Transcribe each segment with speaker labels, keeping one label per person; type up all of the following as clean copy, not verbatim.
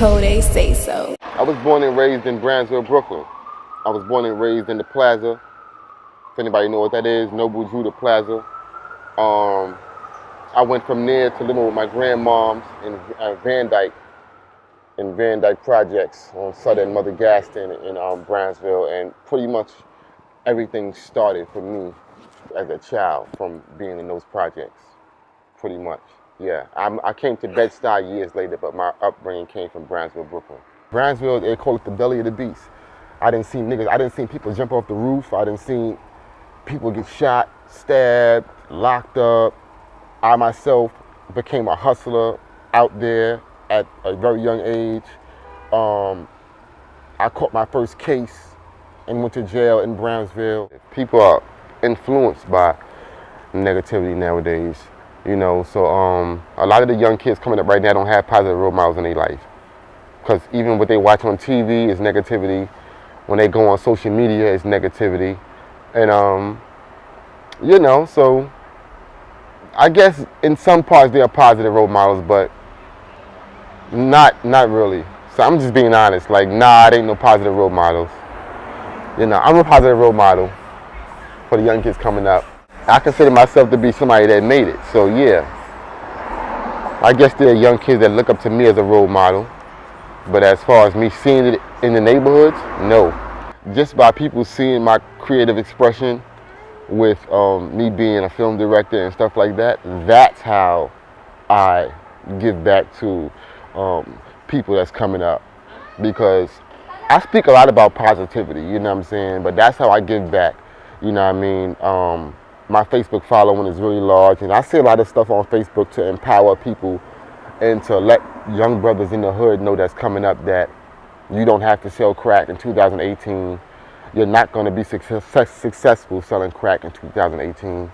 Speaker 1: CODAY SAYSO.
Speaker 2: I was born and raised in Brownsville, Brooklyn. I was born and raised in the Plaza. If anybody know what that is, Noble Judah Plaza. I went from there to living with my grandmoms in Van Dyke Projects on Southern Mother Gaston in Brownsville, and pretty much everything started for me as a child from being in those projects, pretty much. Yeah, I came to Bed-Stuy years later, but my upbringing came from Brownsville, Brooklyn. Brownsville, they call it the belly of the beast. I didn't see niggas, I didn't see people jump off the roof. I didn't see people get shot, stabbed, locked up. I myself became a hustler out there at a very young age. I caught my first case and went to jail in Brownsville. People are influenced by negativity nowadays, you know, so a lot of the young kids coming up right now don't have positive role models in their life. Because even what they watch on TV is negativity. When they go on social media, it's negativity. And, you know, so I guess in some parts they are positive role models, but not really. So I'm just being honest, like, nah, it ain't no positive role models. You know, I'm a positive role model for the young kids coming up. I consider myself to be somebody that made it, so yeah. I guess there are young kids that look up to me as a role model, but as far as me seeing it in the neighborhoods, no. Just by people seeing my creative expression with me being a film director and stuff like that, that's how I give back to people that's coming up. Because I speak a lot about positivity, you know what I'm saying, but that's how I give back, you know what I mean. My Facebook following is really large, and I see a lot of stuff on Facebook to empower people and to let young brothers in the hood know that's coming up that you don't have to sell crack in 2018. You're not going to be successful selling crack in 2018,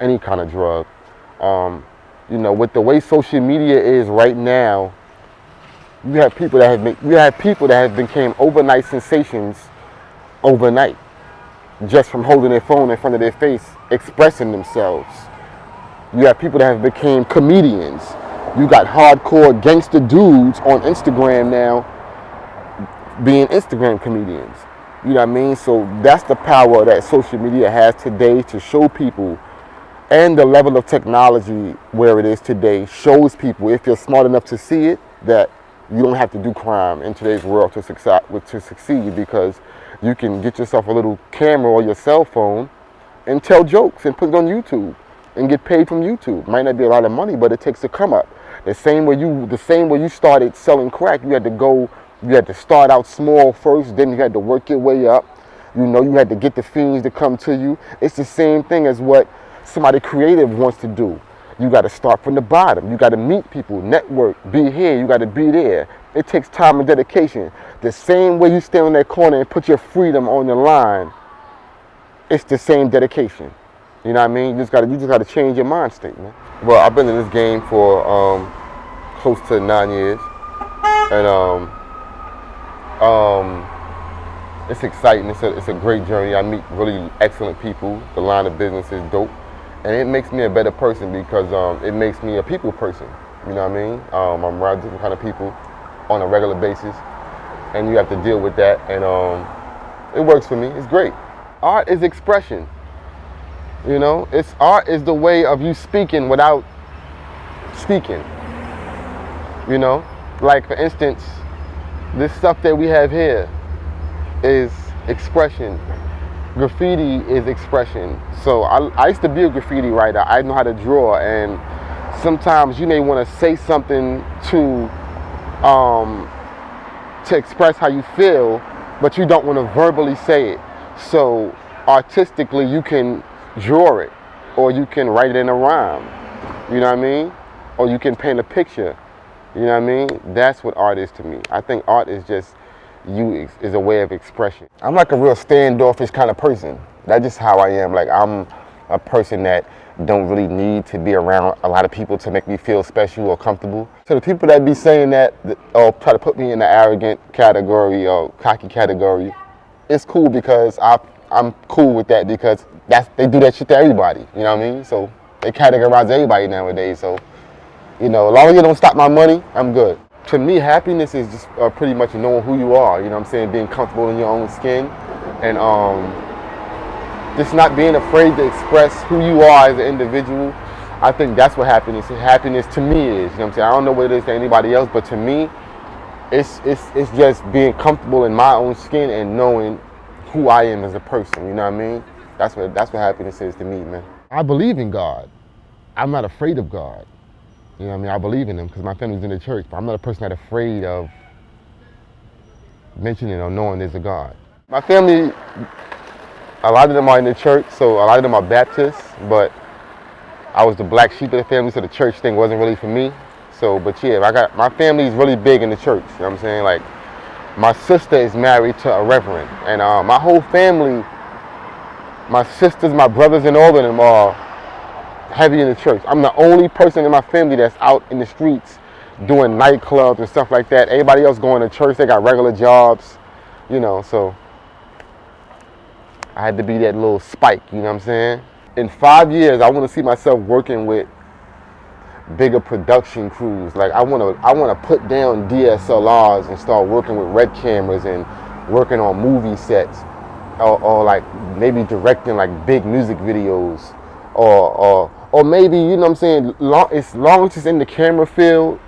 Speaker 2: any kind of drug. You know, with the way social media is right now, you have people that have become overnight sensations overnight, just from holding their phone in front of their face, expressing themselves. You have people that have become comedians. You got hardcore gangster dudes on Instagram now being Instagram comedians. You know what I mean? So that's the power that social media has today to show people, and the level of technology where it is today shows people, if you're smart enough to see it, that you don't have to do crime in today's world to succeed, because you can get yourself a little camera or your cell phone and tell jokes and put it on YouTube and get paid from YouTube. Might not be a lot of money, but it takes a come up. The same way you started selling crack, you had to start out small first, then you had to work your way up. You know, you had to get the fiends to come to you. It's the same thing as what somebody creative wants to do. You got to start from the bottom. You got to meet people, network, be here, you got to be there. It takes time and dedication. The same way you stand on that corner and put your freedom on the line, it's the same dedication. You know what I mean? You just got to change your mind state, man. Well, I've been in this game for close to 9 years, and it's exciting. It's a great journey. I meet really excellent people. The line of business is dope, and it makes me a better person because it makes me a people person. You know what I mean? I'm around different kind of people on a regular basis, and you have to deal with that, and it works for me. It's great. Art is expression. You know, art is the way of you speaking without speaking. You know, like for instance, this stuff that we have here is expression. Graffiti is expression. So I used to be a graffiti writer. I know how to draw, and sometimes you may want to say something to express how you feel, but you don't want to verbally say it. So artistically, you can draw it, or you can write it in a rhyme. You know what I mean? Or you can paint a picture. You know what I mean? That's what art is to me. I think art is just is a way of expression. I'm like a real standoffish kind of person. That's just how I am. Like, I'm a person that don't really need to be around a lot of people to make me feel special or comfortable. So the people that be saying that or try to put me in the arrogant category or cocky category, it's cool because I'm cool with that, because they do that shit to everybody. You know what I mean? So they categorize everybody nowadays. So, you know, as long as you don't stop my money, I'm good. To me, happiness is just pretty much knowing who you are, you know what I'm saying? Being comfortable in your own skin, and just not being afraid to express who you are as an individual. I think that's what happiness to me is, you know what I'm saying? I don't know what it is to anybody else, but to me, it's just being comfortable in my own skin and knowing who I am as a person, you know what I mean? That's what happiness is to me, man. I believe in God. I'm not afraid of God. You know what I mean? I believe in him because my family's in the church, but I'm not a person that's afraid of mentioning or knowing there's a God. My family, a lot of them are in the church, so a lot of them are Baptists, but I was the black sheep of the family, so the church thing wasn't really for me. So, but yeah, my family's really big in the church, you know what I'm saying? Like, my sister is married to a reverend, and my whole family, my sisters, my brothers, and all of them are heavy in the church. I'm the only person in my family that's out in the streets doing nightclubs and stuff like that. Everybody else going to church, they got regular jobs, you know, so I had to be that little spike, you know what I'm saying? In 5 years, I want to see myself working with bigger production crews. Like I want to put down DSLRs and start working with red cameras and working on movie sets, or like maybe directing like big music videos, or maybe, you know what I'm saying, as long as it's in the camera field,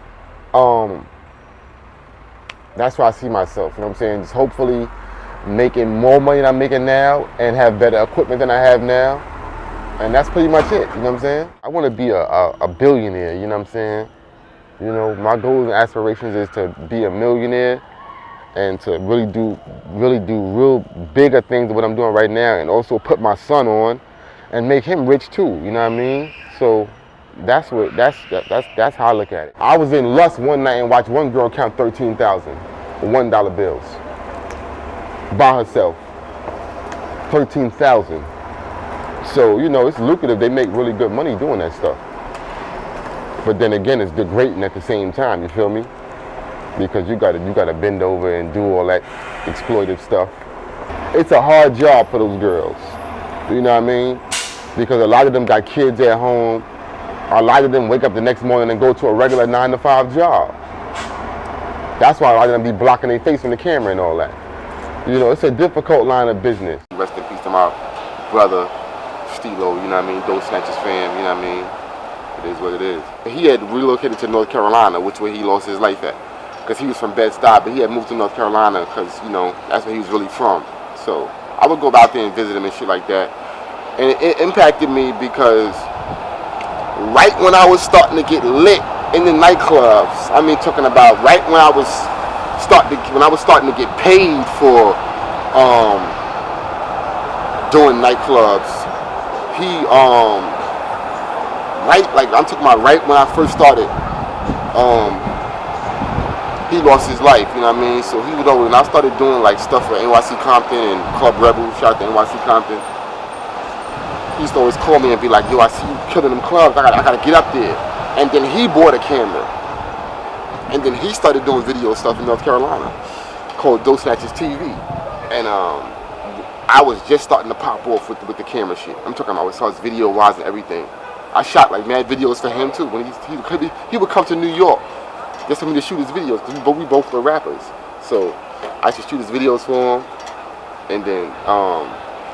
Speaker 2: that's where I see myself, you know what I'm saying? Just hopefully making more money than I'm making now and have better equipment than I have now. And that's pretty much it, you know what I'm saying? I want to be a billionaire, you know what I'm saying? You know, my goals and aspirations is to be a millionaire and to really do real bigger things than what I'm doing right now, and also put my son on and make him rich too, you know what I mean? So that's how I look at it. I was in lust one night and watched one girl count 13,000 for $1 bills by herself. 13,000. So, you know, it's lucrative. They make really good money doing that stuff. But then again, it's degrading at the same time, you feel me? Because you gotta bend over and do all that exploitive stuff. It's a hard job for those girls, you know what I mean? Because a lot of them got kids at home. A lot of them wake up the next morning and go to a regular 9-to-5 job. That's why a lot of them be blocking their face from the camera and all that. You know, it's a difficult line of business. Rest in peace to my brother, Stilo, you know what I mean? Those Snatchers fam, you know what I mean? It is what it is. He had relocated to North Carolina, which way he lost his life at. Because he was from Bed-Stuy, but he had moved to North Carolina because, you know, that's where he was really from. So I would go out there and visit him and shit like that. And it impacted me because right when I was starting to get lit in the nightclubs, I mean, talking about right when I was starting to get paid for doing nightclubs, he I'm talking about right when I first started, he lost his life, you know what I mean? So he was over, and I started doing like stuff for NYC Compton and Club Rebel. Shout out to NYC Compton. He used to always call me and be like, yo, I see you killing them clubs, I gotta get up there. And then he bought a camera. And then he started doing video stuff in North Carolina called Dope Snatchers TV. And I was just starting to pop off with the camera shit. I'm talking about as far as video wise and everything. I shot like mad videos for him too. When he would come to New York just for me to shoot his videos, but we both were rappers. So I used to shoot his videos for him. And then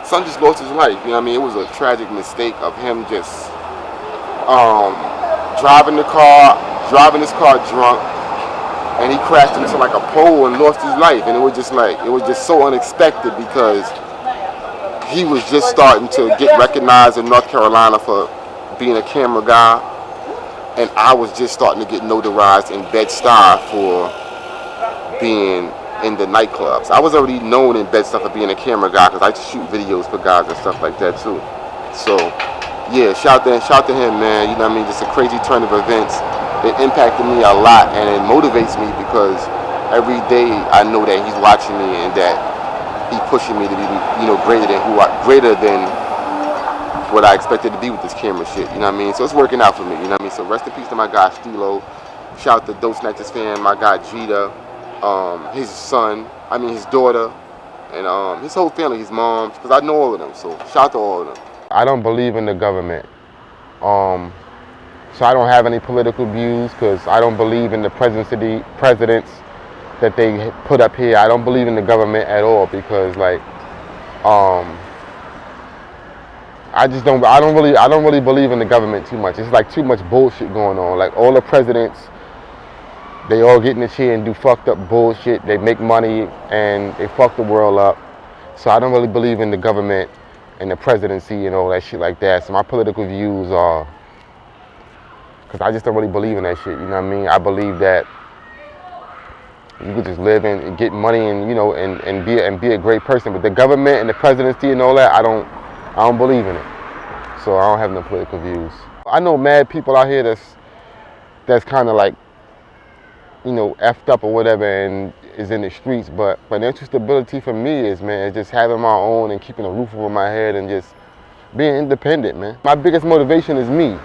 Speaker 2: son just lost his life, you know what I mean? It was a tragic mistake of him just driving his car drunk, and he crashed into like a pole and lost his life. And it was just so unexpected because he was just starting to get recognized in North Carolina for being a camera guy, and I was just starting to get notarized in Bed-Stuy for being in the nightclubs. I was already known in Bed-Stuy for being a camera guy because I used to shoot videos for guys and stuff like that too. So yeah, shout to him, man. You know what I mean? Just a crazy turn of events. It impacted me a lot, and it motivates me because every day I know that he's watching me and that he's pushing me to be, you know, greater than what I expected to be with this camera shit. You know what I mean? So it's working out for me. You know what I mean? So rest in peace to my guy Stilo. Shout out to Dope Snatchers fan, my guy Jita, his daughter, and his whole family, his mom, because I know all of them. So shout out to all of them. I don't believe in the government. So I don't have any political views because I don't believe in the presidents that they put up here. I don't believe in the government at all because like I don't really believe in the government too much. It's like too much bullshit going on. Like all the presidents, they all get in the chair and do fucked up bullshit. They make money and they fuck the world up. So I don't really believe in the government and the presidency and all that shit like that. So my political views are, because I just don't really believe in that shit, you know what I mean? I believe that you could just live and get money and, you know, and be a great person. But the government and the presidency and all that, I don't believe in it. So I don't have no political views. I know mad people out here that's kind of like, you know, effed up or whatever and is in the streets, but financial stability for me is, man, is just having my own and keeping a roof over my head and just being independent, man. My biggest motivation is me,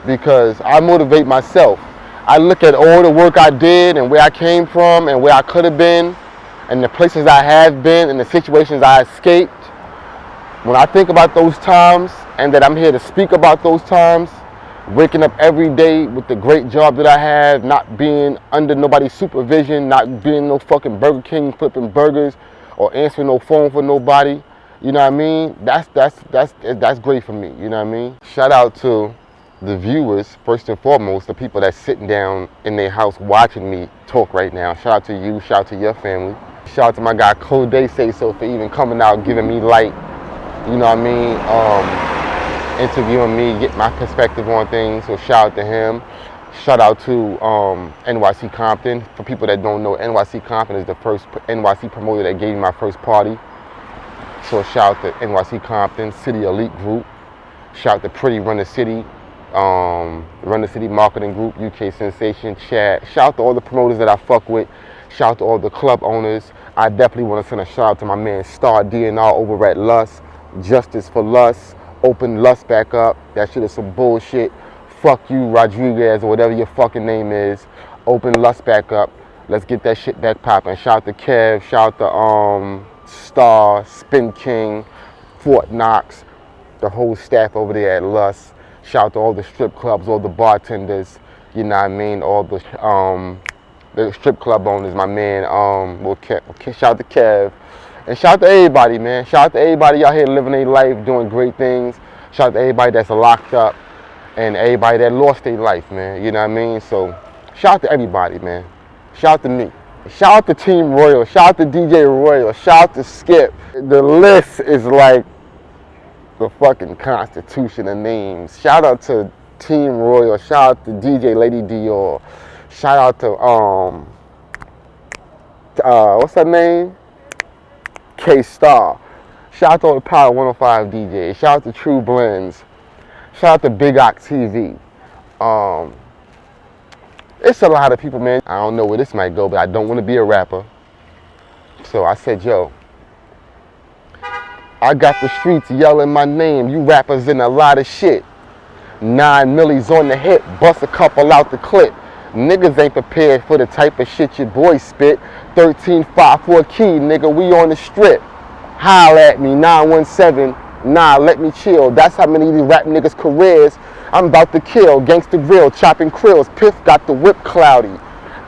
Speaker 2: because I motivate myself. I look at all the work I did and where I came from and where I could have been and the places I have been and the situations I escaped. When I think about those times and that I'm here to speak about those times, waking up every day with the great job that I have, not being under nobody's supervision, not being no fucking Burger King flipping burgers or answering no phone for nobody, you know what I mean? That's great for me, you know what I mean? Shout out to the viewers, first and foremost, the people that's sitting down in their house watching me talk right now. Shout out to you, shout out to your family. Shout out to my guy CODAY SAYSO for even coming out, giving me light, you know what I mean? Interviewing me, get my perspective on things, so shout out to him. Shout out to NYC Compton. For people that don't know, NYC Compton is the first NYC promoter that gave me my first party. So shout out to NYC Compton, City Elite Group. Shout out to Pretty Run the City, Run the City Marketing Group, UK Sensation, Chad. Shout out to all the promoters that I fuck with. Shout out to all the club owners. I definitely want to send a shout out to my man Star DNR over at Lust, Justice for Lust. Open Lust back up. That shit is some bullshit. Fuck you, Rodriguez, or whatever your fucking name is. Open Lust back up. Let's get that shit back popping. Shout out to Kev. Shout out to Star, Spin King, Fort Knox, the whole staff over there at Lust. Shout out to all the strip clubs, all the bartenders. You know what I mean? All the strip club owners. My man. Shout out to Kev. And shout out to everybody, man. Shout out to everybody out here living their life, doing great things. Shout out to everybody that's locked up and everybody that lost their life, man. You know what I mean? So, shout out to everybody, man. Shout out to me. Shout out to Team Royal. Shout out to DJ Royal. Shout out to Skip. The list is like the fucking Constitution of names. Shout out to Team Royal. Shout out to DJ Lady Dior. Shout out to, what's her name? K-Star. Shout out to all the Power 105 DJs. Shout out to True Blends. Shout out to Big Ox TV. It's a lot of people, man. I don't know where this might go, but I don't want to be a rapper. So I said, yo, I got the streets yelling my name. You rappers in a lot of shit. 9 millies on the hip. Bust a couple out the clip. Niggas ain't prepared for the type of shit your boy spit. 13-5-4 key, nigga, we on the strip. Holla at me, 917. Nah, let me chill. That's how many of these rap niggas' careers I'm about to kill. Gangsta grill, chopping krills. Piff got the whip cloudy.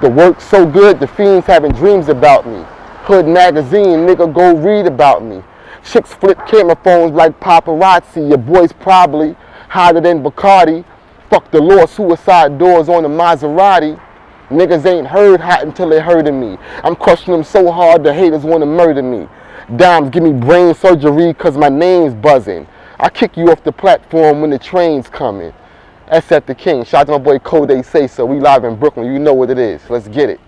Speaker 2: The work so good, the fiends having dreams about me. Hood magazine, nigga, go read about me. Chicks flip camera phones like paparazzi. Your boy's probably hotter than Bacardi. Fuck the law, suicide doors on the Maserati. Niggas ain't heard hot until they heard of me. I'm crushing them so hard the haters want to murder me. Dimes give me brain surgery cause my name's buzzing. I kick you off the platform when the train's coming. SF the King. Shout out to my boy CODAY SAYSO. We live in Brooklyn. You know what it is. Let's get it.